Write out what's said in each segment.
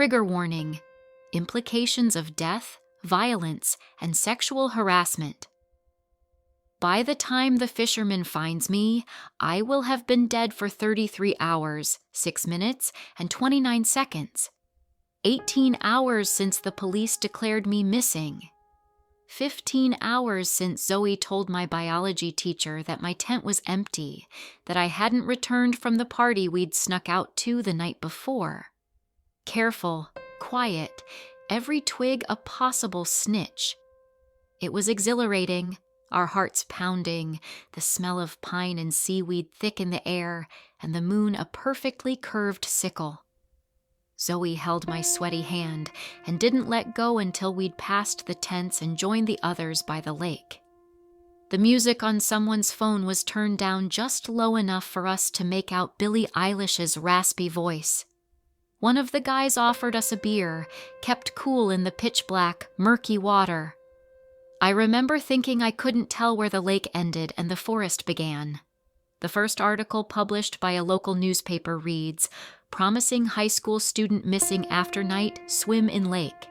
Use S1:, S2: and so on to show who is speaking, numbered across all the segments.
S1: Trigger warning: implications of death, violence, and sexual harassment. By the time the fisherman finds me, I will have been dead for 33 hours, 6 minutes, and 29 seconds. 18 hours since the police declared me missing. 15 hours since Zoe told my biology teacher that my tent was empty, that I hadn't returned from the party we'd snuck out to the night before. Careful, quiet, every twig a possible snitch. It was exhilarating, our hearts pounding, the smell of pine and seaweed thick in the air, and the moon a perfectly curved sickle. Zoe held my sweaty hand and didn't let go until we'd passed the tents and joined the others by the lake. The music on someone's phone was turned down just low enough for us to make out Billie Eilish's raspy voice. One of the guys offered us a beer, kept cool in the pitch-black, murky water. I remember thinking I couldn't tell where the lake ended and the forest began. The first article published by a local newspaper reads, "Promising high school student missing after night, swim in lake."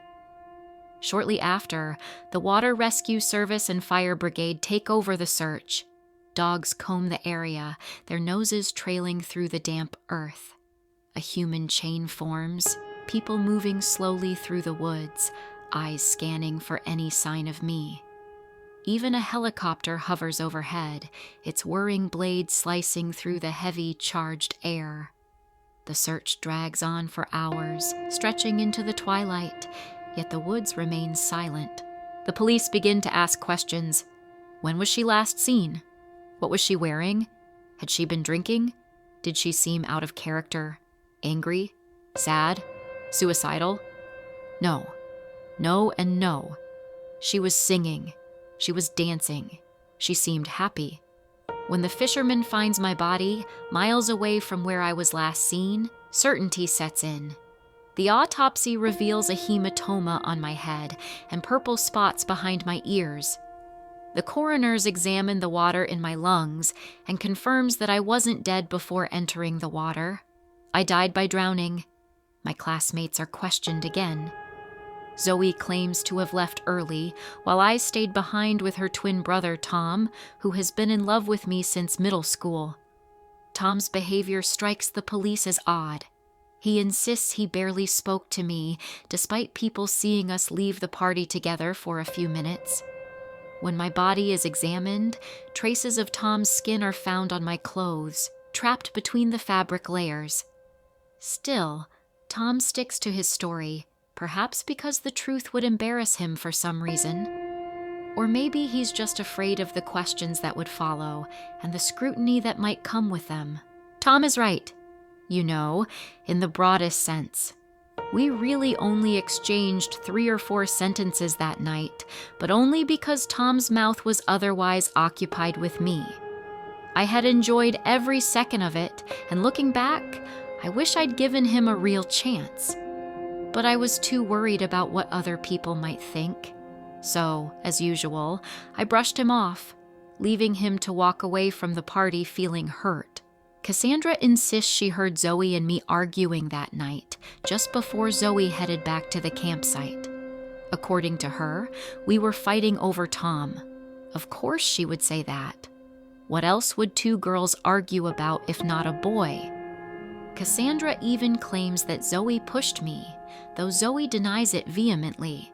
S1: Shortly after, the Water Rescue Service and Fire Brigade take over the search. Dogs comb the area, their noses trailing through the damp earth. A human chain forms, people moving slowly through the woods, eyes scanning for any sign of me. Even a helicopter hovers overhead, its whirring blade slicing through the heavy, charged air. The search drags on for hours, stretching into the twilight, yet the woods remain silent. The police begin to ask questions. When was she last seen? What was she wearing? Had she been drinking? Did she seem out of character? Angry? Sad? Suicidal? No. No and no. She was singing. She was dancing. She seemed happy. When the fisherman finds my body, miles away from where I was last seen, certainty sets in. The autopsy reveals a hematoma on my head and purple spots behind my ears. The coroners examine the water in my lungs and confirms that I wasn't dead before entering the water. I died by drowning. My classmates are questioned again. Zoe claims to have left early, while I stayed behind with her twin brother, Tom, who has been in love with me since middle school. Tom's behavior strikes the police as odd. He insists he barely spoke to me, despite people seeing us leave the party together for a few minutes. When my body is examined, traces of Tom's skin are found on my clothes, trapped between the fabric layers. Still, Tom sticks to his story, perhaps because the truth would embarrass him for some reason. Or maybe he's just afraid of the questions that would follow and the scrutiny that might come with them. Tom is right, you know, in the broadest sense. We really only exchanged 3 or 4 sentences that night, but only because Tom's mouth was otherwise occupied with me. I had enjoyed every second of it, and looking back, I wish I'd given him a real chance. But I was too worried about what other people might think. So, as usual, I brushed him off, leaving him to walk away from the party feeling hurt. Cassandra insists she heard Zoe and me arguing that night, just before Zoe headed back to the campsite. According to her, we were fighting over Tom. Of course she would say that. What else would 2 girls argue about if not a boy? Cassandra even claims that Zoe pushed me, though Zoe denies it vehemently.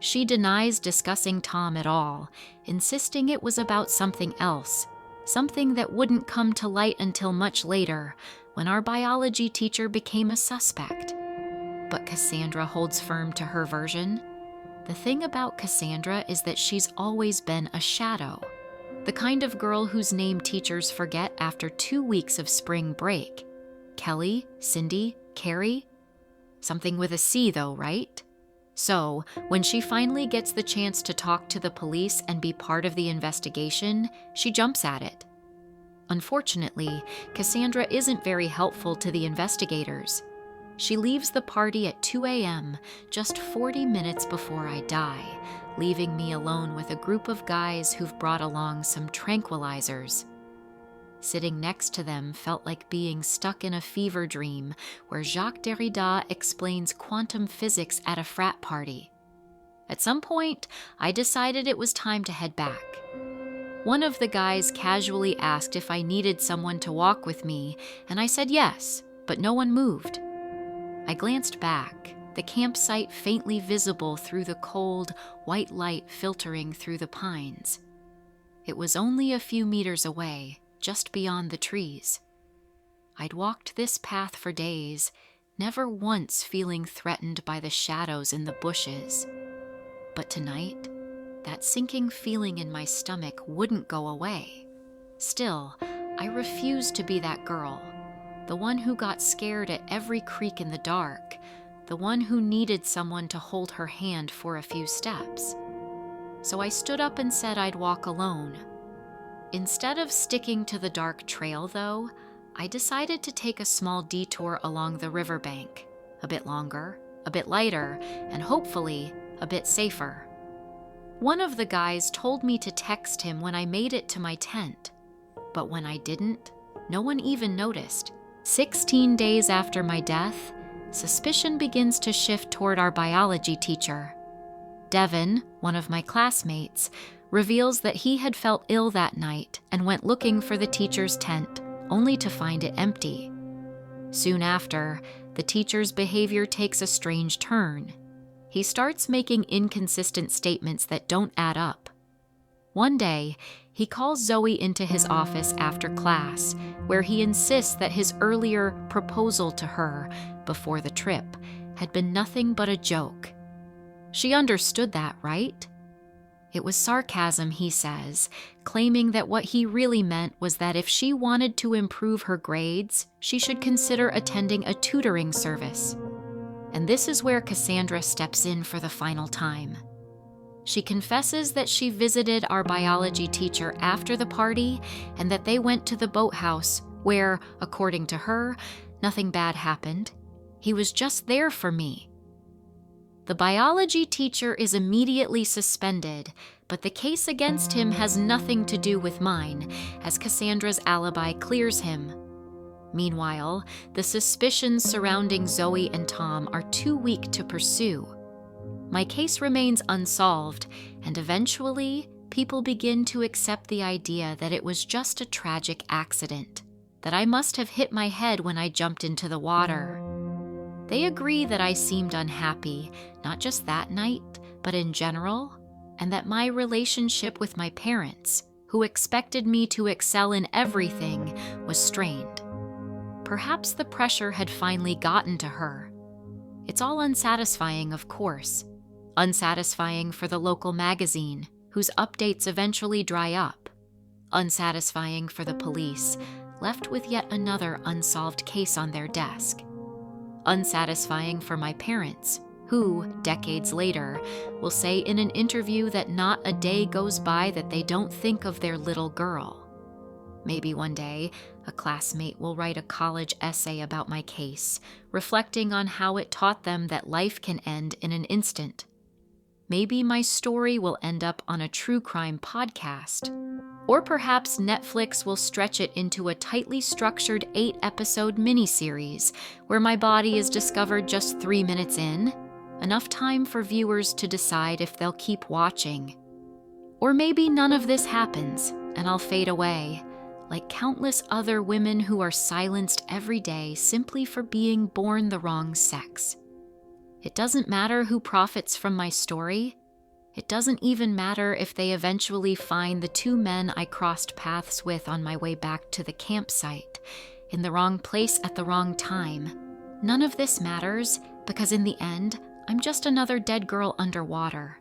S1: She denies discussing Tom at all, insisting it was about something else, something that wouldn't come to light until much later, when our biology teacher became a suspect. But Cassandra holds firm to her version. The thing about Cassandra is that she's always been a shadow, the kind of girl whose name teachers forget after 2 weeks of spring break. Kelly, Cindy, Carrie? Something with a C though, right? So, when she finally gets the chance to talk to the police and be part of the investigation, she jumps at it. Unfortunately, Cassandra isn't very helpful to the investigators. She leaves the party at 2 a.m., just 40 minutes before I die, leaving me alone with a group of guys who've brought along some tranquilizers. Sitting next to them felt like being stuck in a fever dream where Jacques Derrida explains quantum physics at a frat party. At some point, I decided it was time to head back. One of the guys casually asked if I needed someone to walk with me, and I said yes, but no one moved. I glanced back, the campsite faintly visible through the cold, white light filtering through the pines. It was only a few meters away, just beyond the trees. I'd walked this path for days, never once feeling threatened by the shadows in the bushes. But tonight, that sinking feeling in my stomach wouldn't go away. Still, I refused to be that girl, the one who got scared at every creak in the dark, the one who needed someone to hold her hand for a few steps. So I stood up and said I'd walk alone. Instead of sticking to the dark trail, though, I decided to take a small detour along the riverbank, a bit longer, a bit lighter, and hopefully a bit safer. One of the guys told me to text him when I made it to my tent, but when I didn't, no one even noticed. 16 days after my death, suspicion begins to shift toward our biology teacher. Devin, one of my classmates, reveals that he had felt ill that night and went looking for the teacher's tent, only to find it empty. Soon after, the teacher's behavior takes a strange turn. He starts making inconsistent statements that don't add up. One day, he calls Zoe into his office after class, where he insists that his earlier proposal to her, before the trip, had been nothing but a joke. She understood that, right? It was sarcasm, he says, claiming that what he really meant was that if she wanted to improve her grades, she should consider attending a tutoring service. And this is where Cassandra steps in for the final time. She confesses that she visited our biology teacher after the party and that they went to the boathouse where, according to her, nothing bad happened. He was just there for me. The biology teacher is immediately suspended, but the case against him has nothing to do with mine, as Cassandra's alibi clears him. Meanwhile, the suspicions surrounding Zoe and Tom are too weak to pursue. My case remains unsolved, and eventually, people begin to accept the idea that it was just a tragic accident, that I must have hit my head when I jumped into the water. They agree that I seemed unhappy, not just that night, but in general, and that my relationship with my parents, who expected me to excel in everything, was strained. Perhaps the pressure had finally gotten to her. It's all unsatisfying, of course. Unsatisfying for the local magazine, whose updates eventually dry up. Unsatisfying for the police, left with yet another unsolved case on their desk. Unsatisfying for my parents, who, decades later, will say in an interview that not a day goes by that they don't think of their little girl. Maybe one day, a classmate will write a college essay about my case, reflecting on how it taught them that life can end in an instant. Maybe my story will end up on a true crime podcast. Or perhaps Netflix will stretch it into a tightly structured 8-episode miniseries where my body is discovered just 3 minutes in, enough time for viewers to decide if they'll keep watching. Or maybe none of this happens and I'll fade away, like countless other women who are silenced every day simply for being born the wrong sex. It doesn't matter who profits from my story. It doesn't even matter if they eventually find the 2 men I crossed paths with on my way back to the campsite, in the wrong place at the wrong time. None of this matters, because in the end, I'm just another dead girl underwater.